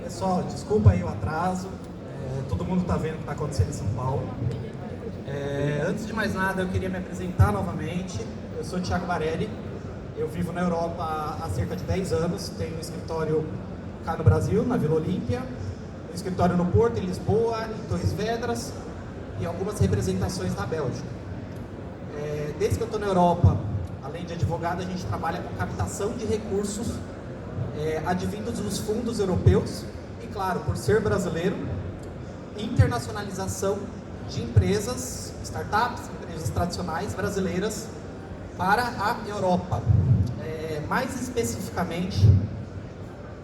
Pessoal, desculpa aí o atraso, todo mundo está vendo o que está acontecendo em São Paulo. Antes de mais nada, eu queria me apresentar novamente. Eu sou Thiago Barelli, eu vivo na Europa há cerca de 10 anos, tenho um escritório cá no Brasil, na Vila Olímpia, um escritório no Porto, em Lisboa, em Torres Vedras e algumas representações na Bélgica. Desde que eu estou na Europa, além de advogado, a gente trabalha com captação de recursos advindos dos fundos europeus e, claro, por ser brasileiro, internacionalização de empresas, startups, empresas tradicionais brasileiras para a Europa. Mais especificamente,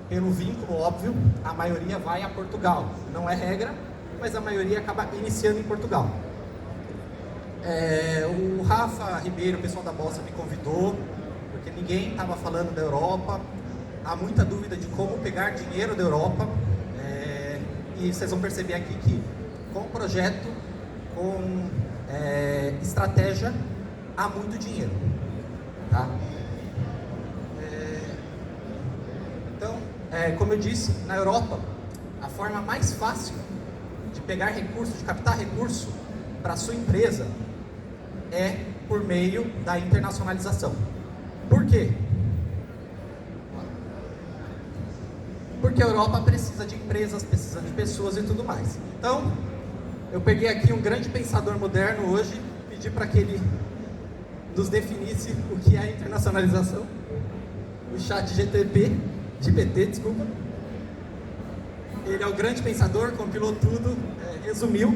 pelo vínculo óbvio, a maioria vai a Portugal. Não é regra, mas a maioria acaba iniciando em Portugal. O Rafa Ribeiro, o pessoal da Bossa, me convidou, porque ninguém estava falando da Europa. Há muita dúvida de como pegar dinheiro da Europa, e vocês vão perceber aqui que com projeto, com estratégia, há muito dinheiro. Tá? Então, como eu disse, na Europa, a forma mais fácil de pegar recurso, de captar recurso para a sua empresa é por meio da internacionalização. Por quê? Porque a Europa precisa de empresas, precisa de pessoas e tudo mais. Então, eu peguei aqui um grande pensador moderno hoje, pedi para que ele nos definisse o que é a internacionalização. O ChatGPT, desculpa. Ele é o grande pensador, compilou tudo, resumiu.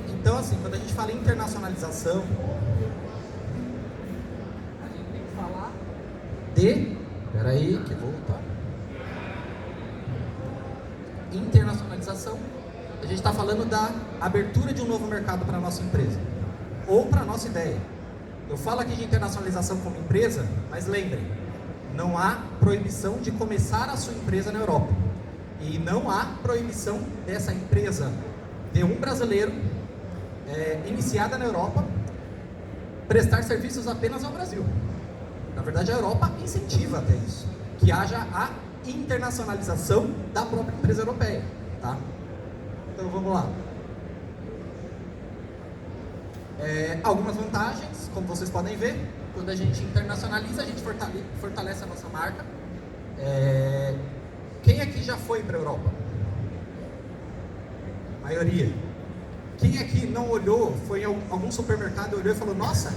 Então, assim, quando a gente fala em internacionalização, a gente tem que falar de... Peraí, que vou voltar. Internacionalização, a gente está falando da abertura de um novo mercado para a nossa empresa, ou para a nossa ideia. Eu falo aqui de internacionalização como empresa, mas lembrem, não há proibição de começar a sua empresa na Europa. E não há proibição dessa empresa de um brasileiro iniciada na Europa prestar serviços apenas ao Brasil. Na verdade, a Europa incentiva até isso, que haja a internacionalização da própria empresa europeia, tá? Então vamos lá. Algumas vantagens, como vocês podem ver, quando a gente internacionaliza, a gente fortalece a nossa marca. Quem aqui já foi para a Europa? A maioria. Quem aqui não olhou, foi em algum supermercado, olhou e falou: nossa,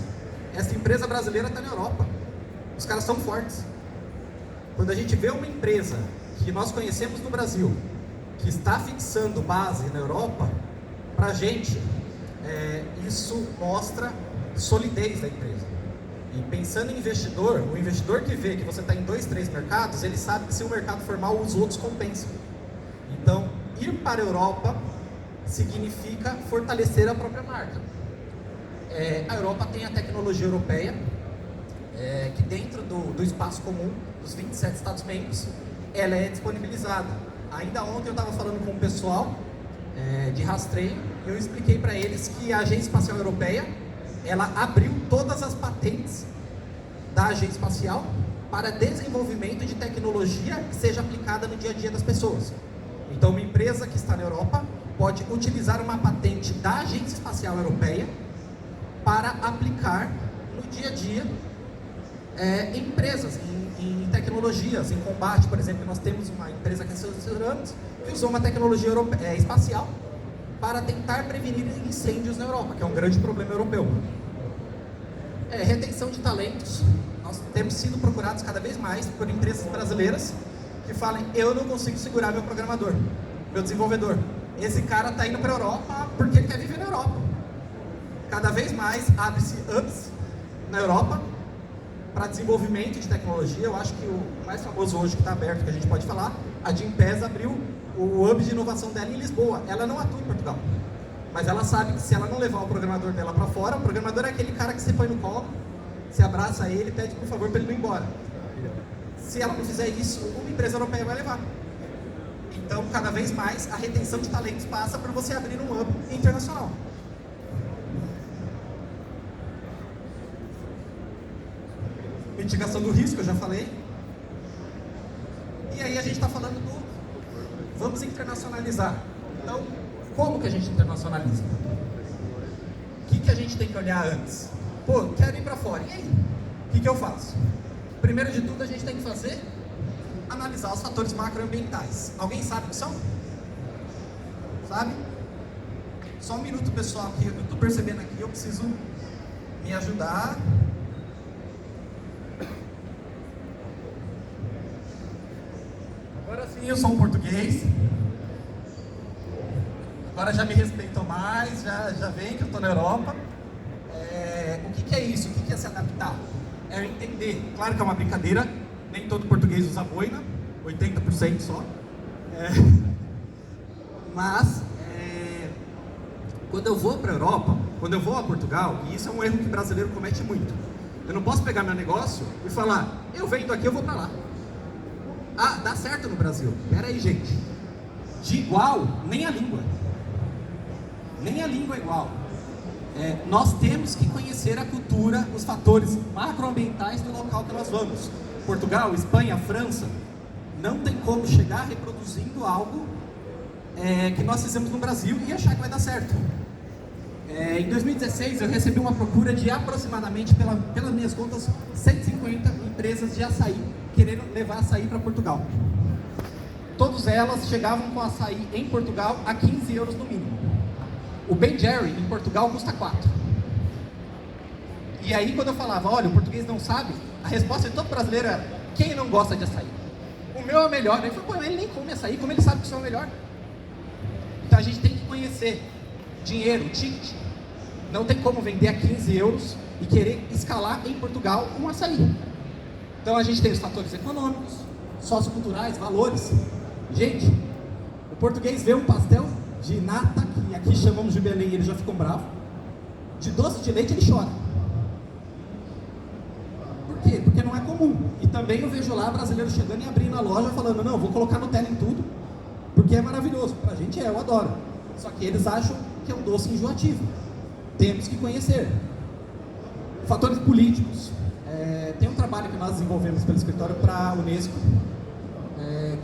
essa empresa brasileira está na Europa, os caras são fortes. Quando a gente vê uma empresa que nós conhecemos no Brasil, que está fixando base na Europa, para a gente, isso mostra solidez da empresa. E pensando em investidor, o investidor que vê que você está em 2, 3 mercados, ele sabe que se o mercado for mal, os outros compensam. Então, ir para a Europa significa fortalecer a própria marca. A Europa tem a tecnologia europeia, que dentro do espaço comum, dos 27 Estados-membros, ela é disponibilizada. Ainda ontem eu estava falando com o pessoal de rastreio, e eu expliquei para eles que a Agência Espacial Europeia, ela abriu todas as patentes da Agência Espacial para desenvolvimento de tecnologia que seja aplicada no dia a dia das pessoas. Então, uma empresa que está na Europa pode utilizar uma patente da Agência Espacial Europeia para aplicar no dia a dia em empresas, em tecnologias, em combate. Por exemplo, nós temos uma empresa que assessoramos que usou uma tecnologia espacial para tentar prevenir incêndios na Europa, que é um grande problema europeu. Retenção de talentos. Nós temos sido procurados cada vez mais por empresas brasileiras que falem: eu não consigo segurar meu programador, meu desenvolvedor. Esse cara está indo para a Europa porque ele quer viver na Europa. Cada vez mais abre-se hubs na Europa para desenvolvimento de tecnologia. Eu acho que o mais famoso hoje que está aberto, que a gente pode falar, a Gimpass abriu o hub de inovação dela em Lisboa. Ela não atua em Portugal, mas ela sabe que se ela não levar o programador dela para fora, o programador é aquele cara que você põe no colo, você abraça ele e pede por favor para ele não ir embora. Se ela não fizer isso, uma empresa europeia vai levar. Então, cada vez mais, a retenção de talentos passa por você abrir um hub internacional. Mitigação do risco, eu já falei. E aí a gente está falando do vamos internacionalizar. Então, como que a gente internacionaliza? O que a gente tem que olhar antes? Pô, quero ir para fora, e aí? O que eu faço? Primeiro de tudo, a gente tem que fazer analisar os fatores macroambientais. Alguém sabe o que são? Sabe? Só um minuto, pessoal, que eu estou percebendo aqui, eu preciso me ajudar. Agora sim, eu sou um português. Agora já me respeitam mais, já vem que eu estou na Europa. O que é isso? O que é se adaptar? É entender. Claro que é uma brincadeira, nem todo português usa boina, 80% só. Mas, quando eu vou para a Europa, quando eu vou a Portugal, e isso é um erro que o brasileiro comete muito, eu não posso pegar meu negócio e falar, eu venho daqui, eu vou para lá. Ah, dá certo no Brasil. Pera aí, gente. De igual, nem a língua. Nem a língua é igual. Nós temos que conhecer a cultura, os fatores macroambientais do local que nós vamos. Portugal, Espanha, França, não tem como chegar reproduzindo algo que nós fizemos no Brasil e achar que vai dar certo. Em 2016 eu recebi uma procura de aproximadamente, pelas minhas contas, 150 empresas de açaí, querendo levar açaí para Portugal. Todas elas chegavam com açaí em Portugal a 15 euros no mínimo. O Ben Jerry em Portugal custa 4. E aí quando eu falava, olha, o português não sabe, a resposta de todo brasileiro era, quem não gosta de açaí? O meu é melhor. Ele falou, pô, ele nem come açaí, como ele sabe que o seu é o melhor? Então a gente tem que conhecer dinheiro, ticket. Não tem como vender a 15 euros e querer escalar em Portugal um açaí. Então a gente tem os fatores econômicos, socioculturais, valores. Gente, o português vê um pastel de nata, que aqui chamamos de Belém, ele já ficou bravo. De doce de leite ele chora. Por quê? Porque não é comum. E também eu vejo lá brasileiro chegando e abrindo a loja falando, não, vou colocar Nutella em tudo, porque é maravilhoso. Pra gente eu adoro. Só que eles acham que é um doce enjoativo. Temos que conhecer. Fatores políticos. Tem um trabalho que nós desenvolvemos pelo escritório para a Unesco,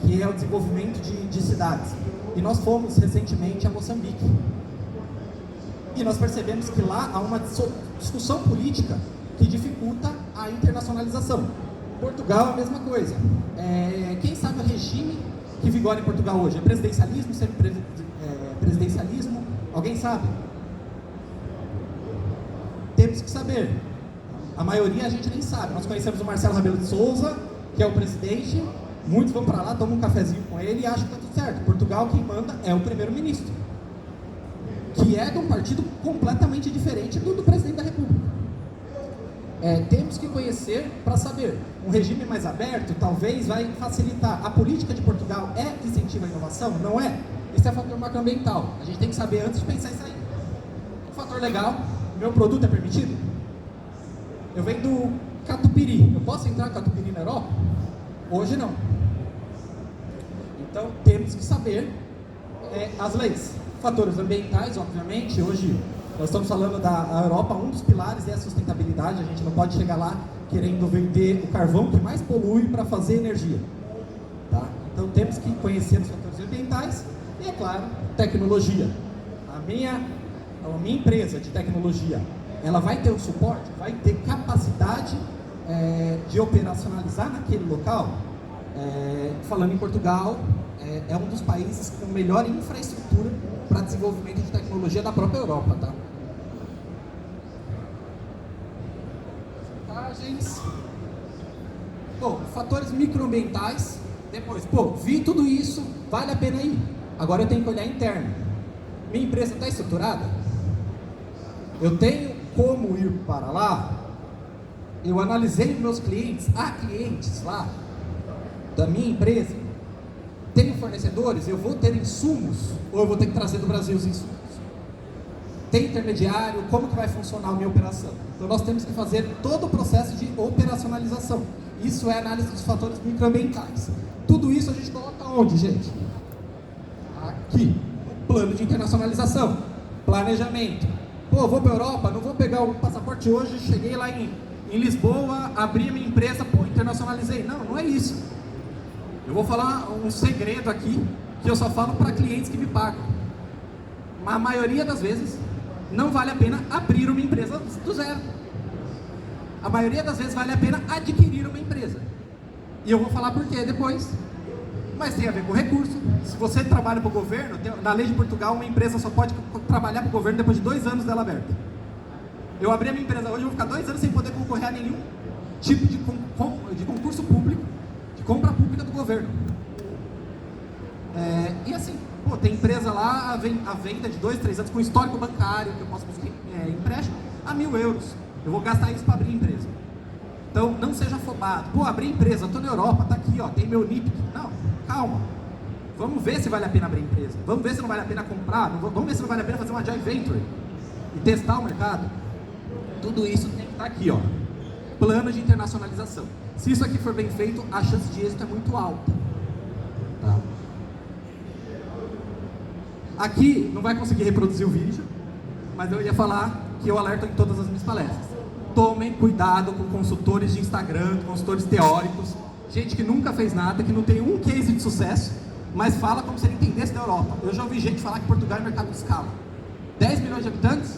que é o desenvolvimento de cidades. E nós fomos recentemente a Moçambique. E nós percebemos que lá há uma discussão política que dificulta a internacionalização. Portugal é a mesma coisa. Quem sabe o regime que vigora em Portugal hoje? É presidencialismo, presidencialismo? Alguém sabe? Temos que saber. A maioria a gente nem sabe. Nós conhecemos o Marcelo Rebelo de Sousa, que é o presidente. Muitos vão para lá, tomam um cafezinho com ele e acham que está tudo certo. Portugal, quem manda é o primeiro-ministro, que é de um partido completamente diferente do presidente da República. Temos que conhecer para saber. Um regime mais aberto talvez vai facilitar. A política de Portugal incentiva a inovação? Não é? Isso é fator macroambiental. A gente tem que saber antes de pensar isso aí. Fator legal, meu produto é permitido? Eu vendo catupiry. Eu posso entrar catupiry na Europa? Hoje não. Então temos que saber as leis. Fatores ambientais, obviamente. Hoje nós estamos falando da Europa, um dos pilares é a sustentabilidade. A gente não pode chegar lá querendo vender o carvão que mais polui para fazer energia. Tá? Então temos que conhecer os fatores ambientais e, é claro, tecnologia. A minha empresa de tecnologia, ela vai ter o suporte, vai ter capacidade de operacionalizar naquele local. Falando em Portugal, é um dos países com melhor infraestrutura para desenvolvimento de tecnologia da própria Europa, tá? Vantagens. Bom, fatores microambientais. Depois, vi tudo isso, vale a pena ir. Agora eu tenho que olhar interno. Minha empresa está estruturada? Eu tenho como ir para lá? Eu analisei meus clientes. Há clientes lá da minha empresa? Tenho fornecedores? Eu vou ter insumos? Ou eu vou ter que trazer do Brasil os insumos? Tem intermediário? Como que vai funcionar a minha operação? Então nós temos que fazer todo o processo de operacionalização. Isso é análise dos fatores microambientais. Tudo isso a gente coloca onde, gente? Aqui. Plano de internacionalização. Planejamento. Vou para a Europa, não vou pegar o passaporte hoje, cheguei lá em Lisboa, abri a minha empresa, internacionalizei. Não é isso. Eu vou falar um segredo aqui, que eu só falo para clientes que me pagam. A maioria das vezes, não vale a pena abrir uma empresa do zero. A maioria das vezes vale a pena adquirir uma empresa. E eu vou falar por quê depois. Mas tem a ver com recurso. Se você trabalha para o governo, na lei de Portugal, uma empresa só pode trabalhar para o governo depois de 2 anos dela aberta. Eu abri a minha empresa hoje, eu vou ficar 2 anos sem poder concorrer a nenhum tipo de concurso público, de compra pública do governo. E assim, tem empresa lá, a venda de 2, 3 anos com histórico bancário, que eu posso conseguir empréstimo, a 1.000 euros. Eu vou gastar isso para abrir empresa. Então, não seja afobado. Abrir empresa, estou na Europa, está aqui, tem meu NIP. Não, calma. Vamos ver se vale a pena abrir empresa. Vamos ver se não vale a pena comprar. Vamos ver se não vale a pena fazer uma joint venture e testar o mercado. Tudo isso tem que estar aqui, plano de internacionalização. Se isso aqui for bem feito, a chance de êxito é muito alta. Tá? Aqui não vai conseguir reproduzir o vídeo, mas eu ia falar que eu alerto em todas as minhas palestras. Tomem cuidado com consultores de Instagram, consultores teóricos, gente que nunca fez nada, que não tem um case de sucesso, mas fala como se ele entendesse da Europa. Eu já ouvi gente falar que Portugal é mercado de escala. 10 milhões de habitantes,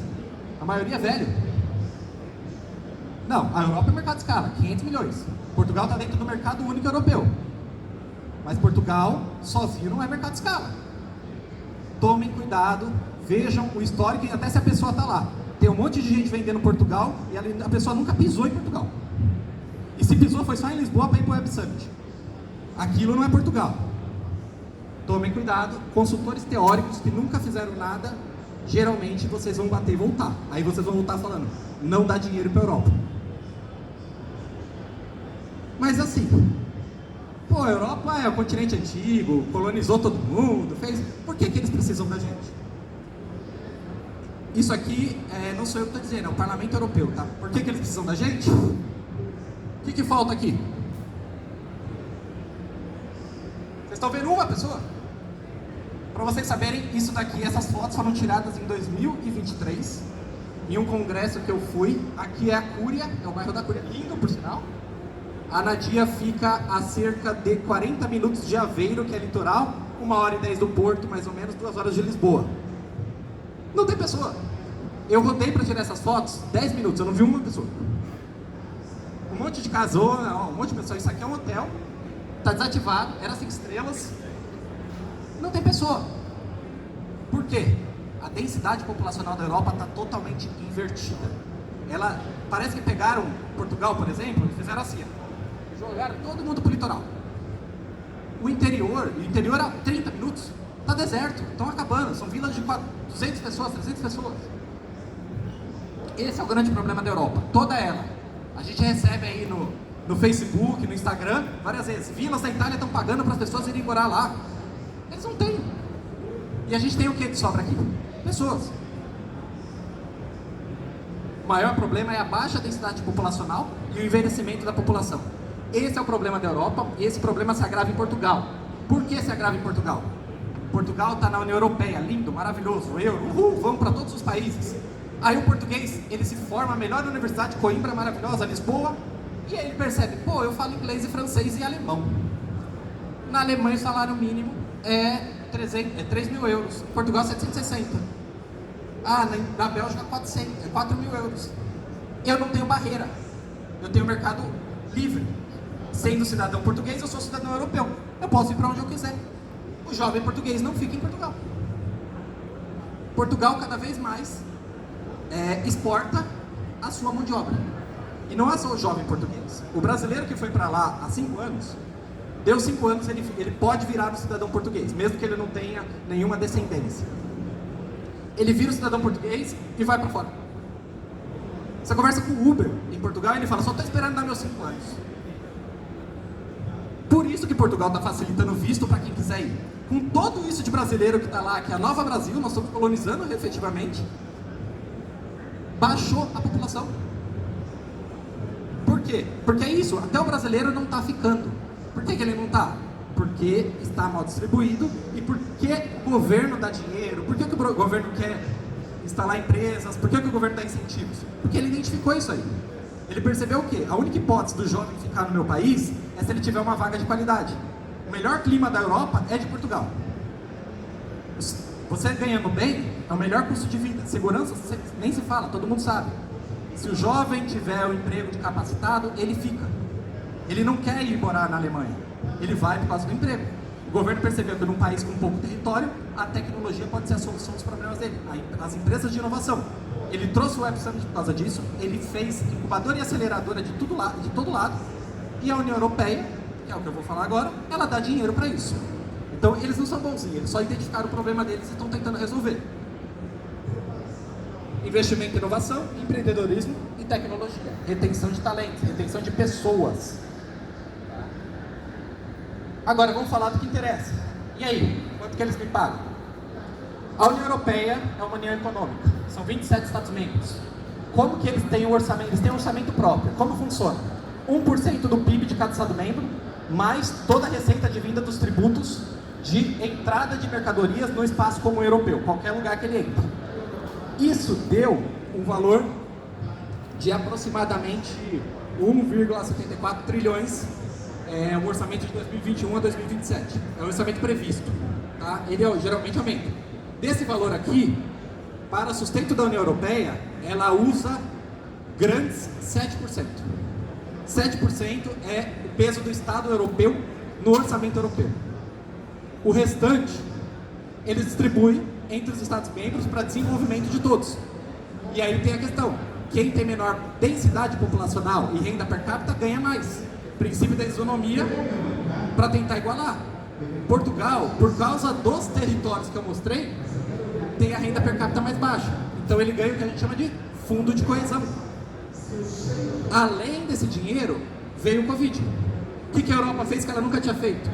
a maioria é velho. Não, a Europa é mercado de escala, 500 milhões. Portugal está dentro do mercado único europeu. Mas Portugal sozinho não é mercado de escala. Tomem cuidado, vejam o histórico e até se a pessoa está lá. Tem um monte de gente vendendo Portugal e a pessoa nunca pisou em Portugal. E se pisou foi só em Lisboa para ir para o Web Summit. Aquilo não é Portugal. Tomem cuidado, consultores teóricos que nunca fizeram nada, geralmente vocês vão bater e voltar. Aí vocês vão voltar falando, não dá dinheiro para a Europa. Mas assim, a Europa é um continente antigo, colonizou todo mundo, fez... Por que eles precisam da gente? Isso aqui não sou eu que estou dizendo, é o Parlamento Europeu, tá? Por que eles precisam da gente? O que falta aqui? Vocês estão vendo uma pessoa? Para vocês saberem, isso daqui, essas fotos foram tiradas em 2023, em um congresso que eu fui. Aqui é a Cúria, é o bairro da Cúria, lindo por sinal. A Nadia fica a cerca de 40 minutos de Aveiro, que é litoral, 1h10 do Porto, mais ou menos, 2 horas de Lisboa. Não tem pessoa. Eu rodei para tirar essas fotos 10 minutos, eu não vi uma pessoa. Um monte de casona, um monte de pessoas. Isso aqui é um hotel, está desativado, era 5 estrelas. Não tem pessoa. Por quê? A densidade populacional da Europa está totalmente invertida. Parece que pegaram Portugal, por exemplo, e fizeram assim, jogaram todo mundo para o litoral. O interior a 30 minutos, está deserto, estão acabando, são vilas de 200 pessoas, 300 pessoas. Esse é o grande problema da Europa, toda ela. A gente recebe aí no Facebook, no Instagram, várias vezes, vilas da Itália estão pagando para as pessoas irem morar lá. Eles não têm. E a gente tem o que de sobra aqui? Pessoas. O maior problema é a baixa densidade populacional e o envelhecimento da população. Esse é o problema da Europa e esse problema se agrava em Portugal. Por que se agrava em Portugal? Portugal está na União Europeia, lindo, maravilhoso, euro, vamos para todos os países. Aí o português, ele se forma na melhor universidade, Coimbra, maravilhosa, Lisboa, e aí ele percebe, eu falo inglês e francês e alemão. Na Alemanha o salário mínimo é 3.000 euros, em Portugal 760. Na Bélgica 4.000 euros. Eu não tenho barreira, eu tenho mercado livre. Sendo cidadão português, eu sou cidadão europeu. Eu posso ir para onde eu quiser. O jovem português não fica em Portugal. Portugal cada vez mais exporta a sua mão de obra. E não é só o jovem português. O brasileiro que foi para lá há 5 anos, deu 5 anos, ele pode virar um cidadão português, mesmo que ele não tenha nenhuma descendência. Ele vira um cidadão português e vai para fora. Você conversa com o Uber em Portugal e ele fala, só estou esperando dar meus 5 anos. Por isso que Portugal está facilitando o visto para quem quiser ir. Com todo isso de brasileiro que está lá, que é a Nova Brasil, nós estamos colonizando efetivamente, baixou a população. Por quê? Porque é isso, até o brasileiro não está ficando. Por que ele não está? Porque está mal distribuído e porque o governo dá dinheiro, por que o governo quer instalar empresas, por que o governo dá incentivos? Porque ele identificou isso aí. Ele percebeu o quê? A única hipótese do jovem ficar no meu país é se ele tiver uma vaga de qualidade. melhor clima da Europa é de Portugal. Você ganhando bem, é o melhor custo de vida. Segurança, nem se fala, todo mundo sabe. Se o jovem tiver o emprego de capacitado, ele fica. Ele não quer ir morar na Alemanha. Ele vai por causa do emprego. O governo percebeu que num país com pouco território, a tecnologia pode ser a solução dos problemas dele. As empresas de inovação. Ele trouxe o Web Summit por causa disso, ele fez incubadora e aceleradora de todo lado, e a União Europeia, que é o que eu vou falar agora, ela dá dinheiro para isso. Então eles não são bonzinhos, eles só identificaram o problema deles e estão tentando resolver. Investimento em inovação, empreendedorismo e tecnologia. Retenção de talentos, retenção de pessoas. Agora vamos falar do que interessa. E aí, quanto que eles me pagam? A União Europeia é uma união econômica. São 27 Estados-membros. Como que eles têm um orçamento? Eles têm um orçamento próprio. Como funciona? 1% do PIB de cada Estado-membro, mais toda a receita de vinda dos tributos de entrada de mercadorias no espaço comum europeu, qualquer lugar que ele entra. Isso deu um valor de aproximadamente 1,74 trilhões, um orçamento de 2021 a 2027. É um orçamento previsto, tá? Ele geralmente aumenta. Desse valor aqui, para sustento da União Europeia, ela usa grandes 7%. 7% é o peso do Estado europeu no orçamento europeu. O restante, eles distribuem entre os Estados-membros para desenvolvimento de todos. E aí tem a questão, quem tem menor densidade populacional e renda per capita ganha mais. Princípio da isonomia para tentar igualar. Portugal, por causa dos territórios que eu mostrei, tem a renda per capita mais baixa. Então ele ganha o que a gente chama de fundo de coesão. Além desse dinheiro, veio o Covid. O que a Europa fez que ela nunca tinha feito?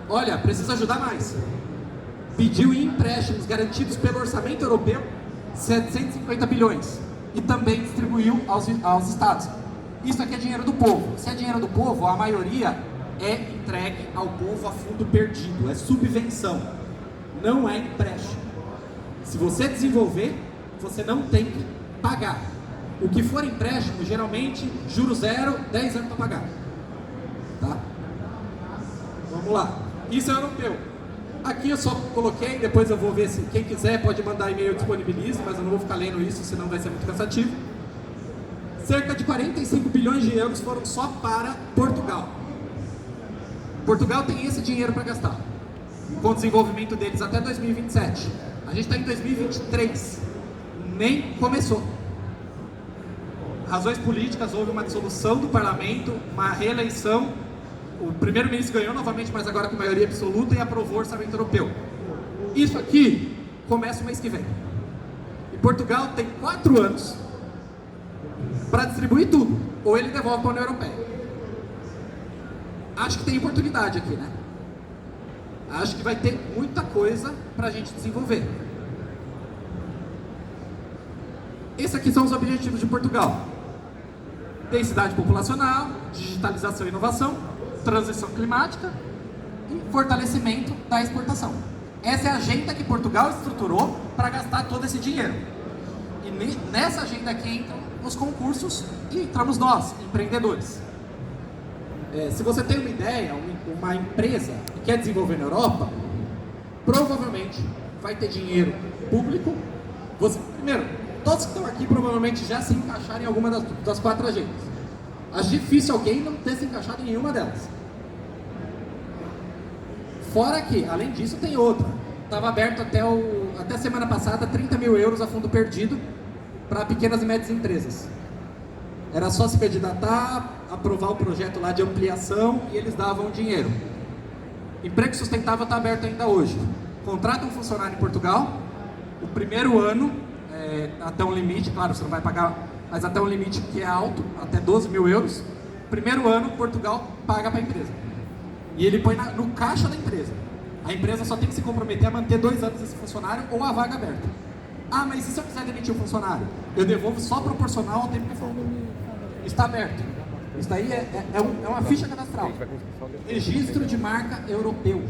Olha, precisa ajudar mais. Pediu em empréstimos garantidos pelo orçamento europeu 750 bilhões e também distribuiu aos estados. Isso aqui é dinheiro do povo. Se é dinheiro do povo, a maioria é entregue ao povo a fundo perdido, é subvenção, não é empréstimo. Se você desenvolver, você não tem que pagar. O que for empréstimo, geralmente, juros zero, 10 anos para pagar. Tá? Vamos lá. Isso é europeu. Aqui eu só coloquei, depois eu vou ver se quem quiser pode mandar e-mail, eu disponibilizo, mas eu não vou ficar lendo isso, senão vai ser muito cansativo. Cerca de 45 bilhões de euros foram só para Portugal. Portugal tem esse dinheiro para gastar, com o desenvolvimento deles até 2027. A gente está em 2023, nem começou. Razões políticas, houve uma dissolução do parlamento, uma reeleição. O primeiro-ministro ganhou novamente, mas agora com maioria absoluta, e aprovou o orçamento europeu. Isso aqui começa o mês que vem. E Portugal tem 4 anos para distribuir tudo, ou ele devolve para a União Europeia. Acho que tem oportunidade aqui, né? Acho que vai ter muita coisa para a gente desenvolver. Esses aqui são os objetivos de Portugal: densidade populacional, digitalização e inovação, transição climática e fortalecimento da exportação. Essa é a agenda que Portugal estruturou para gastar todo esse dinheiro. E nessa agenda aqui entram os concursos e entramos nós, empreendedores. Se você tem uma ideia, uma empresa que quer desenvolver na Europa, provavelmente vai ter dinheiro público. Primeiro, todos que estão aqui provavelmente já se encaixaram em alguma das 4 agendas. Acho difícil alguém não ter se encaixado em nenhuma delas. Fora que, além disso, tem outra. Estava aberto até semana passada 30 mil euros a fundo perdido para pequenas e médias empresas. Era só se candidatar, aprovar o projeto lá de ampliação e eles davam dinheiro. Emprego sustentável está aberto ainda hoje. Contrata um funcionário em Portugal, o primeiro ano, até um limite, claro, você não vai pagar, mas até um limite que é alto, até 12 mil euros. Primeiro ano, Portugal paga para a empresa. E ele põe no caixa da empresa. A empresa só tem que se comprometer a manter 2 anos esse funcionário ou a vaga aberta. Ah, mas e se eu quiser demitir o funcionário? Eu devolvo só proporcional ao tempo que for. Está aberto. Isso daí é uma ficha cadastral. Registro de marca europeu.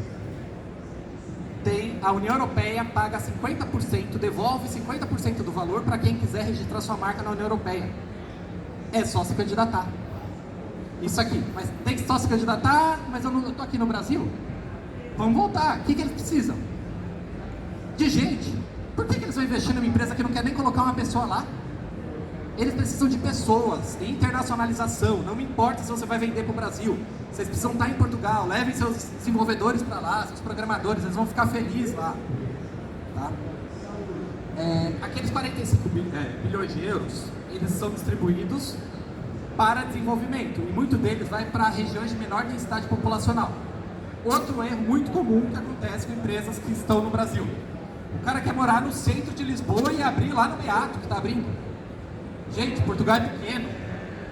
A União Europeia paga 50%, devolve 50% do valor para quem quiser registrar sua marca na União Europeia. É só se candidatar. Isso aqui. Mas tem que só se candidatar, mas eu estou aqui no Brasil. vamos voltar. O que eles precisam? De gente. Por que eles vão investir numa empresa que não quer nem colocar uma pessoa lá? Eles precisam de pessoas, internacionalização. Não me importa se você vai vender para o Brasil. Vocês precisam estar em Portugal. Levem seus desenvolvedores para lá, seus programadores. Eles vão ficar felizes lá. Tá? Aqueles 45 bilhões de euros, eles são distribuídos para desenvolvimento. E muito deles vai para regiões de menor densidade populacional. Outro erro muito comum que acontece com empresas que estão no Brasil. O cara quer morar no centro de Lisboa e abrir lá no Beato, que está abrindo. Gente, Portugal é pequeno.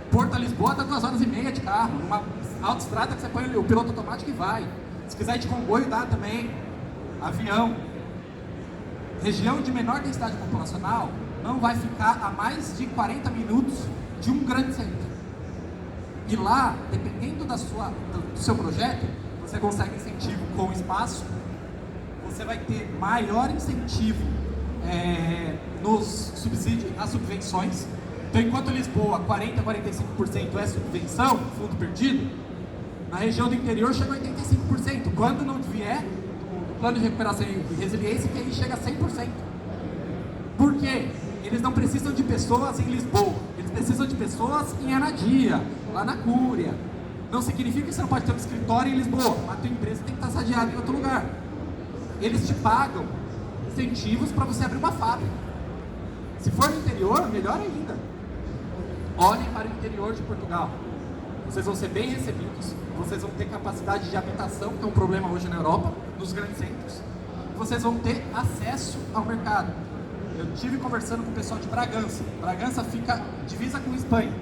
Porto a Lisboa dá 2h30 de carro. Numa autoestrada que você põe o piloto automático e vai. Se quiser ir de comboio, dá também. Avião. Região de menor densidade populacional não vai ficar a mais de 40 minutos de um grande centro. E lá, dependendo do seu projeto, você consegue incentivo com espaço, você vai ter maior incentivo nos subsídios, nas subvenções. Então, enquanto Lisboa, 40% a 45% é subvenção, fundo perdido, na região do interior chega a 85%. Quando não vier o plano de recuperação e resiliência, que aí chega a 100%. Por quê? Eles não precisam de pessoas em Lisboa, eles precisam de pessoas em Anadia, lá na Cúria. Não significa que você não pode ter um escritório em Lisboa, a tua empresa tem que estar sediada em outro lugar. Eles te pagam incentivos para você abrir uma fábrica. Se for no interior, melhor ainda. Olhem para o interior de Portugal. Vocês vão ser bem recebidos, vocês vão ter capacidade de habitação, que é um problema hoje na Europa, nos grandes centros. Vocês vão ter acesso ao mercado. Eu estive conversando com o pessoal de Bragança. Bragança fica divisa com Espanha.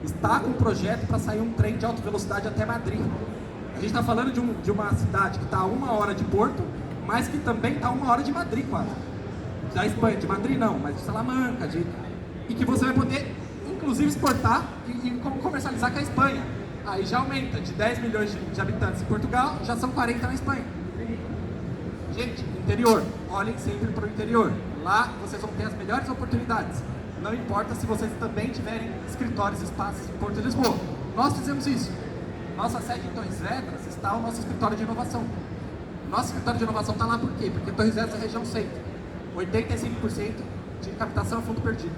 Está com um projeto para sair um trem de alta velocidade até Madrid. A gente está falando de uma cidade que está a 1 hora de Porto, mas que também está a 1 hora de Madrid quase. Da Espanha, de Madrid não, mas de Salamanca, e que você vai poder, inclusive, exportar e comercializar com a Espanha. Aí já aumenta de 10 milhões de habitantes em Portugal, já são 40 na Espanha. Gente, interior, olhem sempre para o interior. Lá vocês vão ter as melhores oportunidades. Não importa se vocês também tiverem escritórios e espaços em Porto de Lisboa. Nós fizemos isso. Nossa sede em Torres Vedras está o nosso escritório de inovação. Nosso escritório de inovação está lá por quê? Porque Torres Vedras é a região centro. 85% de captação a fundo perdido.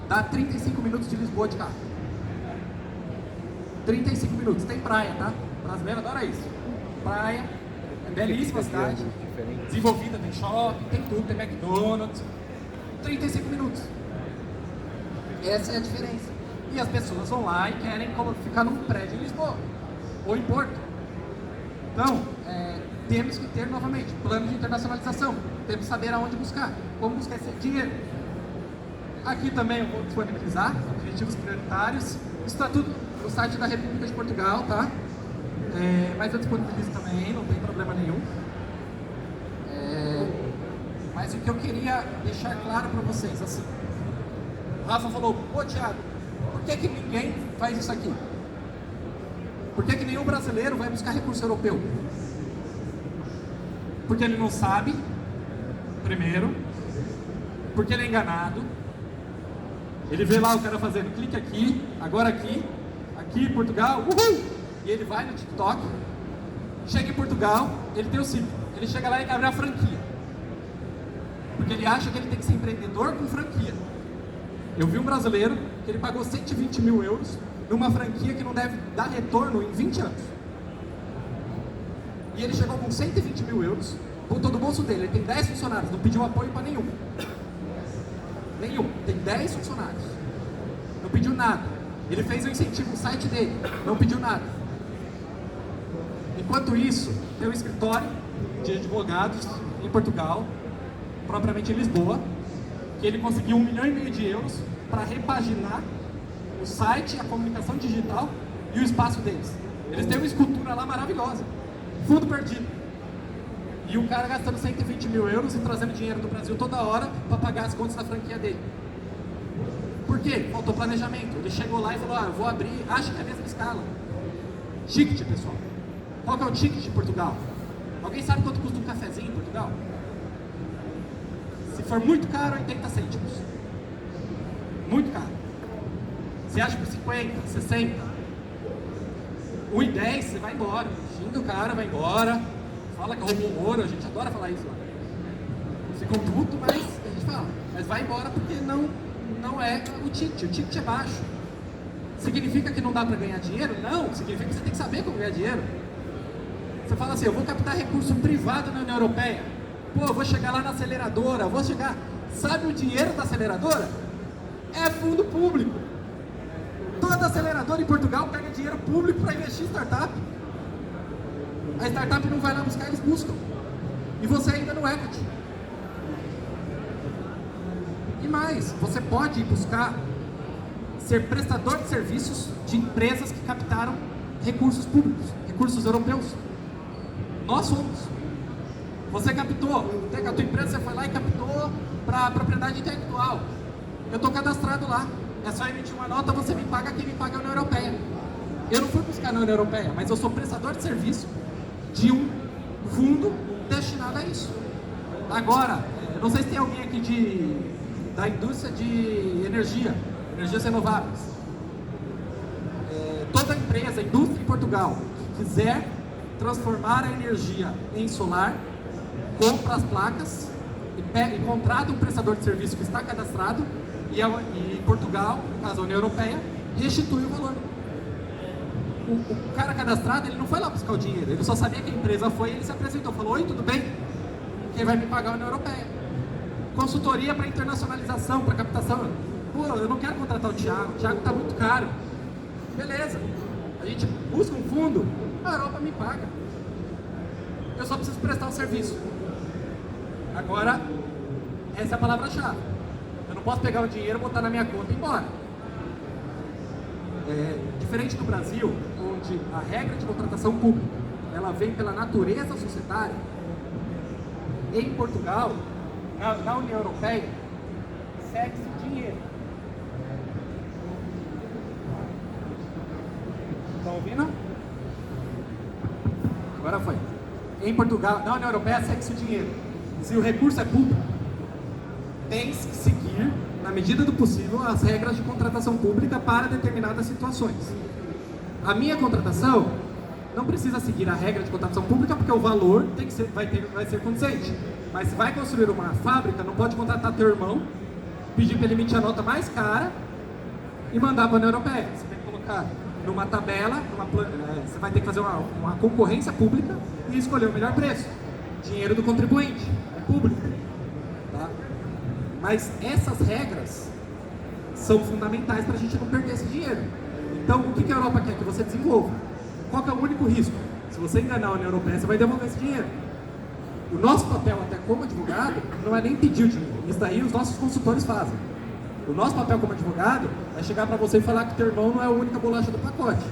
Dá 35 minutos de Lisboa de carro. 35 minutos. Tem praia, tá? O brasileiro adora isso. Praia, é belíssima a cidade. Desenvolvida, tem shopping, tem tudo, tem McDonald's. 35 minutos. Essa é a diferença. E as pessoas vão lá e querem ficar num prédio em Lisboa ou em Porto. Então, temos que ter novamente plano de internacionalização. Temos que saber aonde buscar, como buscar esse dinheiro. Aqui também eu vou disponibilizar objetivos prioritários. Isso está tudo no site da República de Portugal, tá? Mas eu disponibilizo também, não tem problema nenhum. Mas o que eu queria deixar claro para vocês, assim, o Rafa falou, pô Thiago, por que ninguém faz isso aqui? Por que nenhum brasileiro vai buscar recurso europeu? Porque ele não sabe, primeiro, porque ele é enganado, ele vê lá o cara fazendo, clique aqui, agora aqui, aqui Portugal, uhul! E ele vai no TikTok, chega em Portugal, ele tem o simples, ele chega lá e abre a franquia. Porque ele acha que ele tem que ser empreendedor com franquia. Eu vi um brasileiro que ele pagou 120 mil euros numa franquia que não deve dar retorno em 20 anos. E ele chegou com 120 mil euros, botou do bolso dele, ele tem 10 funcionários, não pediu apoio para nenhum. Nenhum, tem 10 funcionários. Não pediu nada. Ele fez um incentivo no site dele, não pediu nada. Enquanto isso, tem um escritório de advogados em Portugal, propriamente em Lisboa, que ele conseguiu 1,5 milhão de euros para repaginar o site, a comunicação digital e o espaço deles. Eles têm uma escultura lá maravilhosa, fundo perdido. E o cara gastando 120 mil euros e trazendo dinheiro do Brasil toda hora para pagar as contas da franquia dele. Por quê? Faltou planejamento. Ele chegou lá e falou, eu vou abrir, acho que é a mesma escala. Ticket, pessoal. Qual que é o ticket de Portugal? Alguém sabe quanto custa um cafezinho em Portugal? Se for muito caro, 80 cêntimos. Muito caro. Você acha por 50, 60? 1,10, você vai embora. Xinga o cara, vai embora. Fala que roubou o ouro, a gente adora falar isso lá. Ficam puto, mas a gente fala. Mas vai embora porque não é o ticket é baixo. Significa que não dá para ganhar dinheiro? Não, significa que você tem que saber como ganhar dinheiro. Você fala assim, eu vou captar recurso privado na União Europeia. Pô, eu vou chegar lá na aceleradora, eu vou chegar... Sabe o dinheiro da aceleradora? É fundo público. Toda aceleradora em Portugal pega dinheiro público para investir em startup. A startup não vai lá buscar, eles buscam. E você ainda no equity. E mais, você pode ir buscar ser prestador de serviços de empresas que captaram recursos públicos, recursos europeus. Nós somos. Você captou, a tua empresa você foi lá e captou para propriedade intelectual. Eu estou cadastrado lá. É só emitir uma nota, você me paga, quem me paga é a União Europeia. Eu não fui buscar na União Europeia, mas eu sou prestador de serviço de um fundo destinado a isso. Agora, eu não sei se tem alguém aqui da indústria de energias renováveis. Toda empresa, indústria em Portugal, que quiser transformar a energia em solar, compra as placas e contrata um prestador de serviço que está cadastrado e Portugal, no caso a União Europeia, restitui o valor. O cara cadastrado, ele não foi lá buscar o dinheiro, ele só sabia que a empresa foi e ele se apresentou, falou, oi, tudo bem? Quem vai me pagar é a União Europeia. Consultoria para internacionalização, para captação. Pô, eu não quero contratar o Thiago está muito caro. Beleza, a gente busca um fundo, a Europa me paga. Eu só preciso prestar o serviço. Agora, essa é a palavra-chave. Eu não posso pegar o dinheiro, botar na minha conta e ir embora. Diferente do Brasil, onde a regra de contratação pública ela vem pela natureza societária, em Portugal, na União Europeia, segue-se o dinheiro. Estão ouvindo? Agora foi. Em Portugal, na União Europeia, segue-se o dinheiro. Se o recurso é público, tem que seguir, na medida do possível, as regras de contratação pública para determinadas situações. A minha contratação não precisa seguir a regra de contratação pública porque o valor vai ser condizente. Mas se vai construir uma fábrica, não pode contratar teu irmão, pedir para ele emitir a nota mais cara e mandar para a União Europeia. Você tem que colocar numa tabela, você vai ter que fazer uma concorrência pública e escolher o melhor preço. Dinheiro do contribuinte, é público. Tá? Mas essas regras são fundamentais para a gente não perder esse dinheiro. Então, o que a Europa quer? Que você desenvolva. Qual que é o único risco? Se você enganar a União Europeia, você vai devolver esse dinheiro. O nosso papel, até como advogado, não é nem pedir o dinheiro. Isso daí os nossos consultores fazem. O nosso papel como advogado é chegar para você e falar que teu irmão não é a única bolacha do pacote.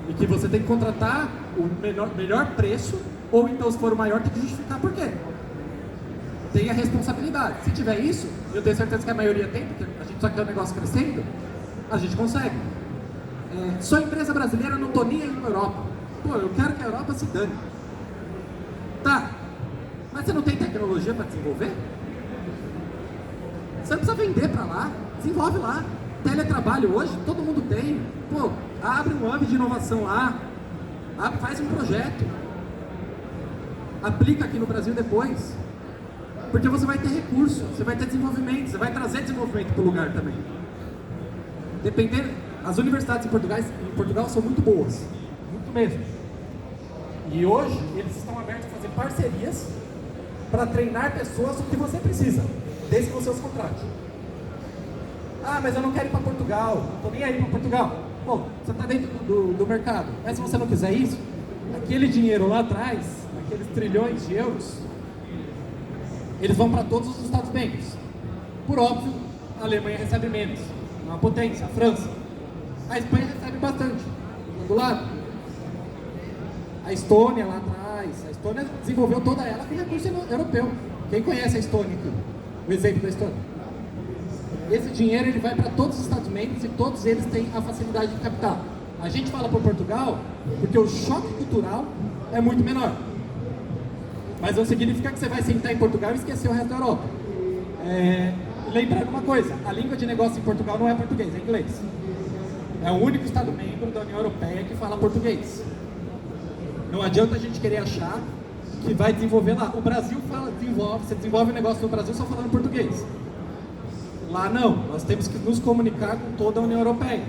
E que você tem que contratar o melhor preço, ou então, se for o maior, tem que justificar por quê. Tem a responsabilidade. Se tiver isso, eu tenho certeza que a maioria tem, porque a gente só quer o negócio crescendo, a gente consegue. Sou empresa brasileira, não estou nem aí na Europa. Pô, eu quero que a Europa se dane. Tá, mas você não tem tecnologia para desenvolver? Você não precisa vender para lá, desenvolve lá. Teletrabalho hoje, todo mundo tem. Pô, abre um hub de inovação lá, faz um projeto, aplica aqui no Brasil depois. Porque você vai ter recurso, você vai ter desenvolvimento, você vai trazer desenvolvimento para o lugar também. Dependendo, as universidades em Portugal são muito boas, muito mesmo. E hoje eles estão abertos a fazer parcerias para treinar pessoas no que você precisa, desde que você os contrate. Ah, mas eu não quero ir para Portugal, não estou nem aí para Portugal. Bom, você está dentro do mercado, mas se você não quiser isso, aquele dinheiro lá atrás, aqueles trilhões de euros, eles vão para todos os Estados membros. Por óbvio, a Alemanha recebe menos, é uma potência, a França. A Espanha recebe bastante, do lado. A Estônia lá atrás, a Estônia desenvolveu toda ela com recurso europeu. Quem conhece a Estônia aqui? O exemplo da Estônia. Esse dinheiro ele vai para todos os Estados membros e todos eles têm a facilidade de captar. A gente fala para Portugal porque o choque cultural é muito menor. Mas não significa que você vai sentar em Portugal e esquecer o resto da Europa. Lembrando uma coisa, a língua de negócio em Portugal não é português, é inglês. É o único Estado membro da União Europeia que fala português. Não adianta a gente querer achar que vai desenvolver lá. O Brasil você desenvolve um negócio no Brasil só falando português. Lá não, nós temos que nos comunicar com toda a União Europeia.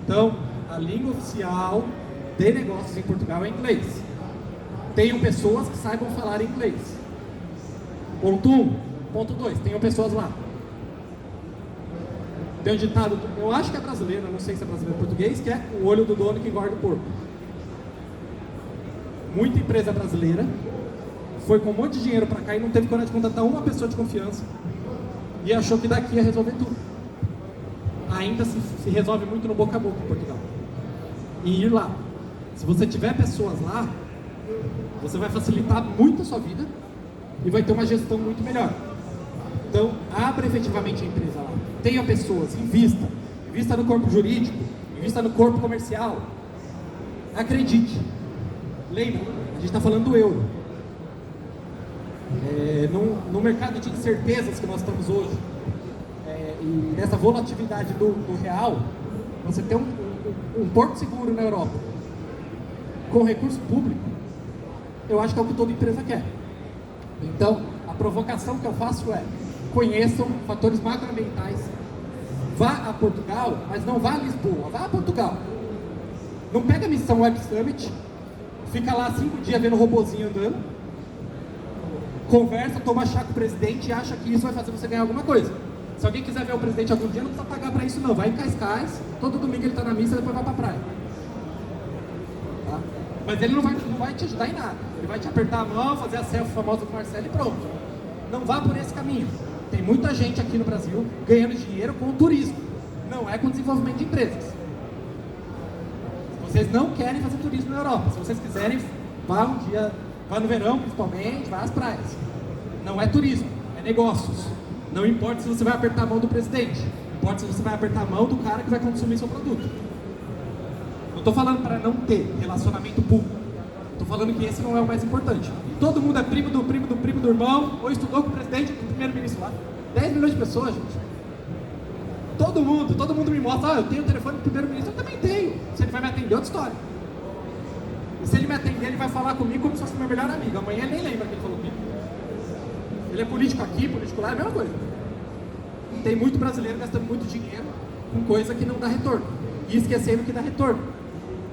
Então, a língua oficial de negócios em Portugal é inglês. Tenham pessoas que saibam falar inglês. Ponto 1. Ponto 2. Tenham pessoas lá. Tem um ditado, eu acho que é brasileiro, não sei se é brasileiro ou português, que é o olho do dono que engorda o porco. Muita empresa brasileira foi com um monte de dinheiro para cá e não teve coragem de contratar uma pessoa de confiança e achou que daqui ia resolver tudo. Ainda se resolve muito no boca a boca em Portugal. E ir lá. Se você tiver pessoas lá, você vai facilitar muito a sua vida e vai ter uma gestão muito melhor. Então, abra efetivamente a empresa lá. Tenha pessoas, invista no corpo jurídico, invista no corpo comercial. Acredite. Lembra, a gente está falando do euro. No mercado de incertezas que nós estamos hoje, e nessa volatilidade do real, você tem um porto seguro na Europa, com recurso público, eu acho que é o que toda empresa quer. Então, a provocação que eu faço é: conheçam fatores macroambientais, vá a Portugal, mas não vá a Lisboa, vá a Portugal. Não pega a missão Web Summit, fica lá 5 dias vendo o robozinho andando, conversa, toma chá com o presidente e acha que isso vai fazer você ganhar alguma coisa. Se alguém quiser ver o presidente algum dia, não precisa pagar pra isso não, vai em Cascais, todo domingo ele tá na missa e depois vai pra praia. Tá? Mas ele não vai te ajudar em nada, ele vai te apertar a mão, fazer a selfie famosa com o Marcelo e pronto. Não vá por esse caminho. Tem muita gente aqui no Brasil ganhando dinheiro com o turismo, não é com o desenvolvimento de empresas. Se vocês não querem fazer turismo na Europa, se vocês quiserem, vá um dia, vá no verão principalmente, vá às praias. Não é turismo, é negócios. Não importa se você vai apertar a mão do presidente, importa se você vai apertar a mão do cara que vai consumir seu produto. Não estou falando para não ter relacionamento público, estou falando que esse não é o mais importante. Todo mundo é primo do irmão, ou estudou com o presidente, com o primeiro-ministro lá. 10 milhões de pessoas, gente. Todo mundo me mostra: eu tenho o telefone do primeiro-ministro, eu também tenho. Se ele vai me atender, outra história. E se ele me atender, ele vai falar comigo como se fosse meu melhor amigo. Amanhã ele nem lembra que ele falou comigo. Ele é político aqui, político lá, é a mesma coisa. Tem muito brasileiro gastando muito dinheiro com coisa que não dá retorno. E esquecendo que dá retorno.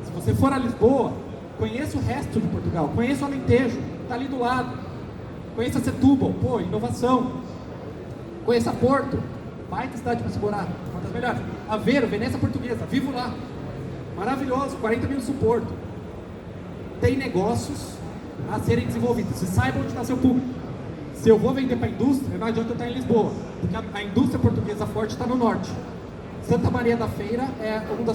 Se você for a Lisboa, conheça o resto de Portugal. Conheça o Alentejo, está ali do lado. Conheça Setúbal, pô, inovação. Conheça Porto, baita cidade para se morar, uma das melhores. Aveiro, Veneza Portuguesa, vivo lá. Maravilhoso, 40 mil suporte. Tem negócios a serem desenvolvidos. Você saiba onde está seu público. Se eu vou vender para a indústria, não adianta eu estar em Lisboa, porque a indústria portuguesa forte está no norte. Santa Maria da Feira é uma